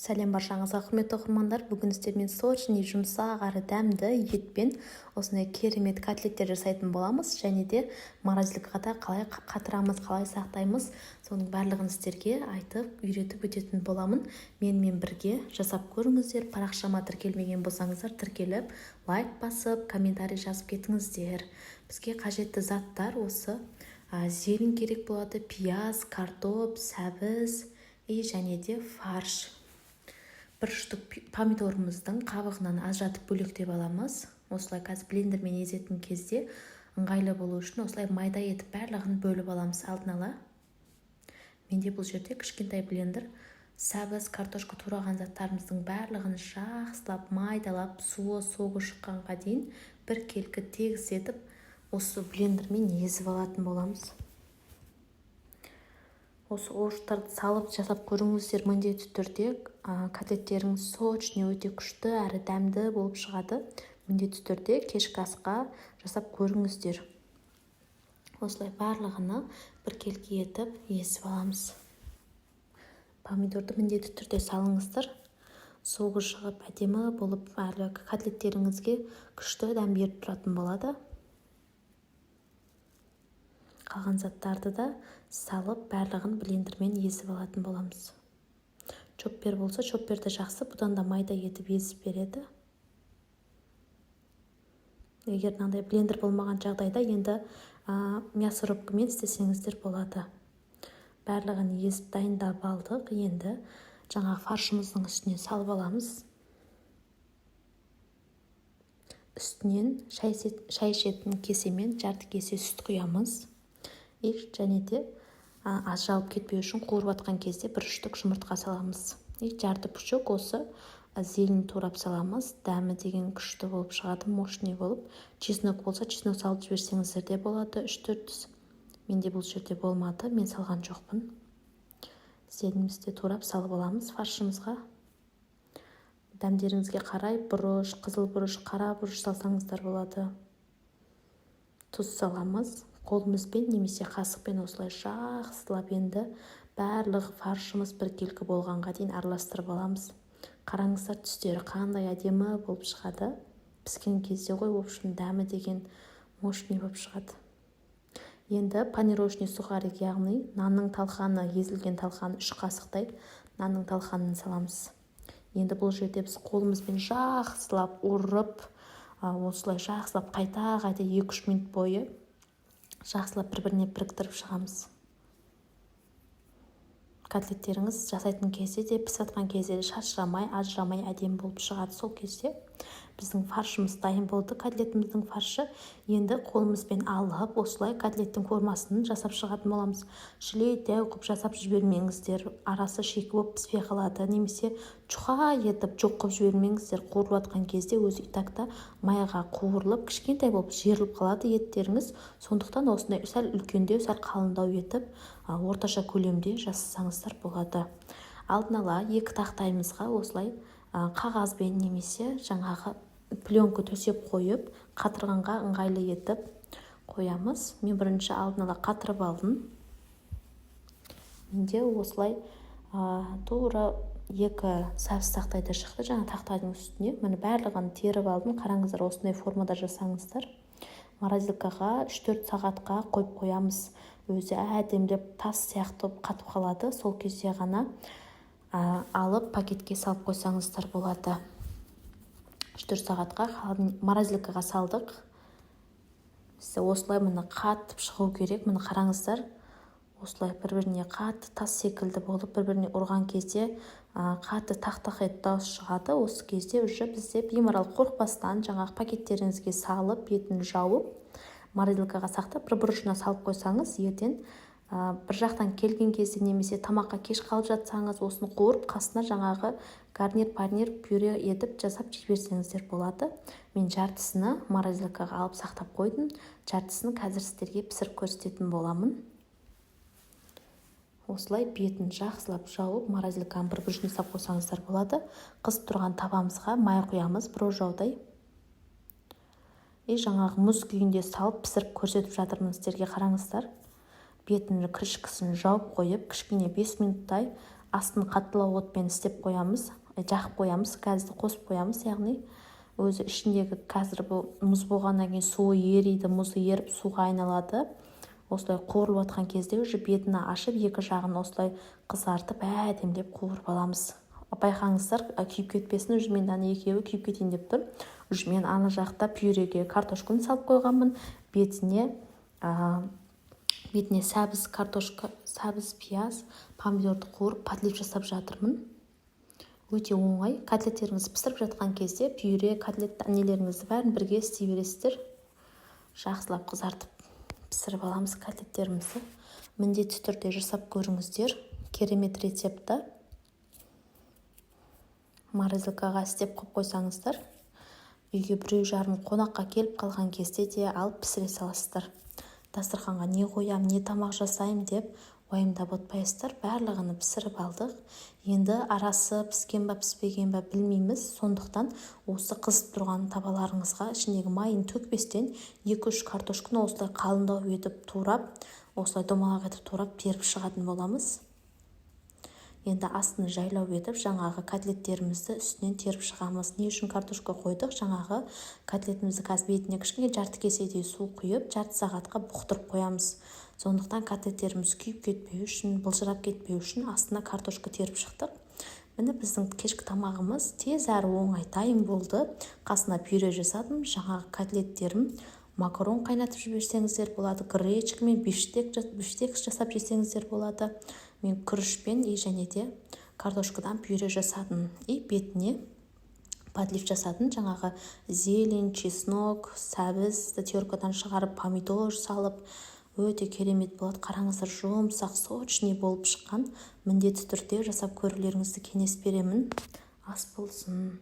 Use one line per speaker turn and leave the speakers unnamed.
Сәлем баршаңызға, құрметті оқырмандар. Бүгін сіздермен сочный, жұмсақ әрі дәмді етпен осындай керемет котлеттер жасайтын боламыз. Және де морозилкада қалай қатырамыз, қалай сақтаймыз, соның барлығын сіздерге айтып, үйретіп өтетін боламын. Менімен бірге жасап көріңіздер. Парақшама тіркелмеген болсаңыздар, тіркеліп, лайк басып, комментарий жазып кетіңіздер. Бізге қажетті заттар осы зелень керек болады: пияз, картоп, сәбіз және де фарш. Бір штук помидорымыздың қабығынан ажыратып бөлектеп аламыз. Осылай қазір блендермен езетін кезде ыңғайлы болу үшін осылай майда етіп барлығын бөліп аламыз алдын ала. Менде бұл жерде кішкентай блендер. Сәбіз, картошка тураған заттарымыздың барлығын жақсылап майдалап, суы соғы шыққанға дейін бір келкі тегіс етіп осы блендермен езіп алатын боламыз. Осы оштарды салып жасап көріңіздер, міндетті түрде котлеттеріңіз сочный, өте күшті әрі дәмді болып шығады. Міндетті түрде кешкі асқа жасап көріңіздер. Осылай барлығына бір келкі етіп езіп аламыз. Помидорды міндетті түрде салыңыздар. Соғы шығып әдемі болып әлі котлеттеріңізге күшті дәм беріп тұратын болады. Қалған заттарды да салып барлығын блендермен езіп алатын боламыз. Чоппер болса, чопперді жақсы, бұдан да майда етіп езіп береді. Егер мынандай блендер болмаған жағдайда енді мясорубкамен істесеңіздер болады. Барлығын езіп дайындап алдық. Енді жаңа фаршымыздың үстіне салып аламыз. Үстінен шай ішетін кесемен жарты кесе сүт құямыз. Және де ажыралып кетпеу үшін қуырып атқан кезде бір штук жұмыртқа саламыз. Жарты пучок осы зелень турап саламыз. Дәмі деген күшті болып шығады, мощный болып. Чеснок болса, чеснок салып жіберсеңіздер де болады, 3-4 түс. Менде бұл жерде болмады, мен салған жоқпын. Зеленімізді турап салып аламыз фаршымызға. Дәмдеріңізге қарай бұрыш, қызыл бұрыш, қара бұрыш салсаңыздар болады. Тұз саламыз. Қолымызбен немесе қасықпен осылай жақсылап енді барлық фаршымыз бір келкі болғанға дейін араластырып аламыз. Қараңыздар, түстері қандай әдемі болып шығады. Піскен кезде ғой, общем, дәмі деген мощный болып шығады. Енді панировочный сухарик, яғни нанның талқаны, езілген талқаны 3 қасықтай нанның талқанын саламыз. Енді бұл жерде біз қолымызбен жақсылап ұрып, осылай жақсылап қайта-қайта 2-3 минут бойы жақсылап бір-біріне біріктіріп шығамыз. Котлеттеріңіз жасайтын кезде де, пісіп кезде де шашырамай, ажырамай әдемі болып шығады. Сол кезде біздің фаршымыз дайын болды, котлетіміздің фаршы. Енді қолымызбен алып, осылай котлеттің формасын жасап шығатын боламыз. Шілей дәу қып жасап жібермеңіздер, арасы шикі болып піспей қалады. Немесе чұқа етіп жоқ қып жібермеңіздер. Қуырып атқан кезде өзі итакта майға қуырылып, кішкентай болып жеріліп қалады еттеріңіз. Сондықтан осындай сәл үлкендеу, сәл қалыңдау етіп, орташа көлемде жасасаңыздар болады. Алдын ала 2 тақтайымызға осылай қағазбен немесе жаңағы пленка төсеп қойып, қатырғанға ыңғайлы етіп қоямыз. Мен бірінші алдын ала қатырып алдым. Менде осылай тура 2 сәбіз тақтайды шықты жаңа тақтайдың үстіне. Мені барлығын теріп алдым. Қараңыздар, осындай формада жасаңыздар. Морозилкаға 3-4 сағатқа қойып қоямыз. Өзі әдемілеп тас сияқты қатып қалады. Сол кезде ғана алып пакетке салып қойсаңыздар болады. 3-4 сағатқа морозилкаға салдық. Осылай мұны қатып шығу керек. Мұны қараңыздар. Осылай бір-біріне қатты тас секілді болып, бір-біріне ұрған кезде қатты тақ-тақ етіп дауыс шығады. Осы кезде уже бізде беймарал қорықпастан жаңағы пакеттеріңізге салып, бетін жауып, морозилкаға сақтап, бір бұрышына салып қойсаңыз, ертең бір жақтан келген кезде немесе тамаққа кеш қалып жатсаңыз, осыны қуырып, қасына жаңағы гарнир пюре етіп жасап жіберсеңіздер болады. Мен жартысыны морозилкаға алып сақтап қойдым. Жартысын қазір сіздерге пісіріп көрсететін боламын. Осылай бетін жақсылап жауып, морозилканың бір бұрышына салып қойсаңыздар болады. Қызып тұрған табамызға май құямыз, бір ожаудай. Жаңағы мұз күйінде салып пісіріп көрсетіп жатырмын сіздерге, қараңыздар. Бетін крышкасын жауып қойып, кішкене 5 минуттай астын қаттылау отпен істеп қоямыз, жақып қоямыз, газды қосып қоямыз. Яғни өзі ішіндегі қазір бұл мұз болғаннан кейін суы ериді, мұзы еріп суға айналады. Осылай қуырылып жатқан кезде уже бетін ашып, екі жағын осылай қызартып, әдемілеп қуырып аламыз. Байқаңыздар, күйіп кетпесін, уже мен екеуі күйіп кетейін деп тұр. Уже мен ана жақта пюреге картошканы салып қойғанмын. Бетіне сәбіз картошка, сәбіз пияз, помидорды қуырып подлив жасап жатырмын. Өте оңай. Котлеттеріңіз пісіріп жатқан кезде пюре, котлет нелеріңізді бәрін бірге істей бересіздер. Жақсылап қызартып пісіріп аламыз котлеттерімізді. Міндетті түрде жасап көріңіздер. Керемет рецепті. Морозилкаға істеп қойып қойсаңыздар, үйге біреу жарым қонаққа келіп қалған кезде де алып пісіре саласыздар. Дастарханға не қоям, не тамақ жасайым деп уайымдап отпайсыздар. Барлығын пісіріп алдық. Енді арасы піскен ба піспеген ба білмейміз. Сондықтан осы қызып тұрған табаларыңызға ішіндегі майын төкпестен 2-3 картошканы осылай қалыңдау етіп турап, осылай домалақ етіп турап беріп шығатын боламыз. Енді астын жайлау етіп, жаңағы котлеттерімізді үстінен теріп шығамыз. Не үшін картошка қойдық? Жаңағы котлетімізді қазір бетіне кішкене жарты кеседей су құйып, жарты сағатқа бұқтырып қоямыз. Сондықтан котлеттеріміз күйіп кетпеу үшін, былжырап кетпеу үшін астына картошка теріп шықтық. Міне біздің кешкі тамағымыз тез әрі оңай тайым болды. Қасына пюре жасадым. Жаңағы котлеттерім макарон қайнатып жіберсеңіздер болады, гречка мен биштек жасап жесеңіздер болады. Мен күрішпен және де картошкадан пюре жасадым. Бетіне подлив жасадым. Жаңағы зелень, чеснок, сәбізді теркадан шығарып, помидор салып, өте керемет болады. Қараңыздар, жұмсақ, сочный болып шыққан. Міндетті түрде жасап көрулеріңізді кеңес беремін. Ас болсын.